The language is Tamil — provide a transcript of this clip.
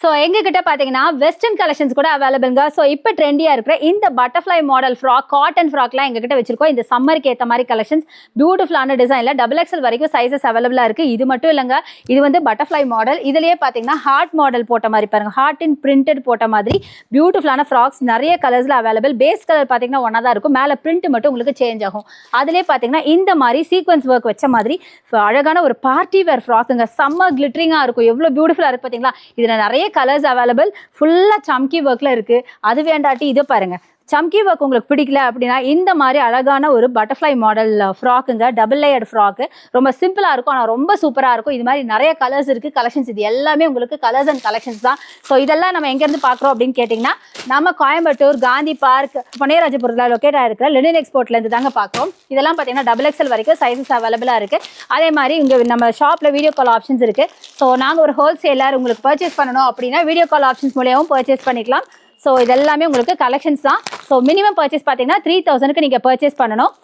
ஸோ எங்ககிட்ட பார்த்தீங்கன்னா வெஸ்டர்ன் கலெக்ஷன்ஸ் கூட அவைலபிள்ங்க. ஸோ இப்போ ட்ரெண்டியாக இருக்கிற இந்த பட்டர்ஃப்ளை மாடல் ஃப்ராக், காட்டன் ஃப்ராக்லாம் எங்ககிட்ட வச்சிருக்கோம். இந்த சம்மருக்கு ஏற்ற மாதிரி கலெக்ஷன்ஸ், பியூட்டிஃபுல்லான டிசைனில் XXL வரைக்கும் சைஸஸ் அவைலபிளாக இருக்குது. இது மட்டும் இல்லைங்க, இது வந்து பட்டர்ஃப்ளை மாடல். இதுலேயே பார்த்தீங்கன்னா ஹார்ட் மாடல் போட்ட மாதிரி பாருங்க, ஹார்ட் இன் பிரிண்டட் போட்ட மாதிரி பியூட்டிஃபுல்லான ஃப்ராக்ஸ் நிறைய கலர்ஸில் அவைலபிள். பேஸ் கலர் பார்த்தீங்கன்னா ஒன்றா தான் இருக்கும், மேலே பிரிண்ட் மட்டும் உங்களுக்கு சேஞ்ச் ஆகும். அதுலேயே பார்த்தீங்கன்னா இந்த மாதிரி சீக்வன்ஸ் ஒர்க் வச்ச மாதிரி அழகான ஒரு பார்ட்டி வேர் ஃப்ராக்குங்க. செம்ம கிளிட்டரிங்காக இருக்கும், எவ்வளோ பியூட்டிஃபுல்லாக இருக்குது பார்த்தீங்களா. இதில் நிறைய கலர்ஸ் அவைலபிள், ஃபுல்லா சம்கி ஒர்க்ல இருக்கு. அது வேண்டாட்டி இது பாருங்க, சம்கி ஒர்க் உங்களுக்கு பிடிக்கல அப்படின்னா இந்த மாதிரி அழகான ஒரு பட்டர்ஃப்ளை மாடல் ஃப்ராக்குங்க, டபுள் லேயர்டு ஃப்ராக்கு. ரொம்ப சிம்பிளா இருக்கும், ஆனால் ரொம்ப சூப்பரா இருக்கும். இது மாதிரி நிறைய கலர்ஸ் இருக்கு, கலெக்ஷன்ஸ். இது எல்லாமே உங்களுக்கு கலர்ஸ் அண்ட் கலெக்ஷன்ஸ் தான். ஸோ இதெல்லாம் நம்ம எங்கேருந்து பார்க்குறோம் அப்படின்னு கேட்டிங்கன்னா, நம்ம கோயம்புத்தூர் காந்தி பார்க் பொன்னையராஜபுரத்தில் லொக்கேட் ஆகிருக்கிற லெனின் எக்ஸ்போர்ட்லேருந்து தாங்க பார்க்குறோம். இதெல்லாம் பார்த்தீங்கன்னா XXL வரைக்கும் சைஸஸ் அவைலபிளாக இருக்குது. அதே மாதிரி இங்கே நம்ம ஷாப்பில் வீடியோ கால் ஆப்ஷன்ஸ் இருக்குது. ஸோ நாங்கள் ஒரு ஹோல்சேலர், உங்களுக்கு பர்ச்சேஸ் பண்ணணும் அப்படின்னா வீடியோ கால் ஆப்ஷன்ஸ் மூலியமாகவும் பர்ச்சேஸ் பண்ணிக்கலாம். ஸோ இது எல்லாமே உங்களுக்கு கலெக்ஷன்ஸ் தான். ஸோ மினிமம் பர்ச்சேஸ் பார்த்தீங்கன்னா 3000க்கு நீங்கள் பர்ச்சேஸ் பண்ணணும்.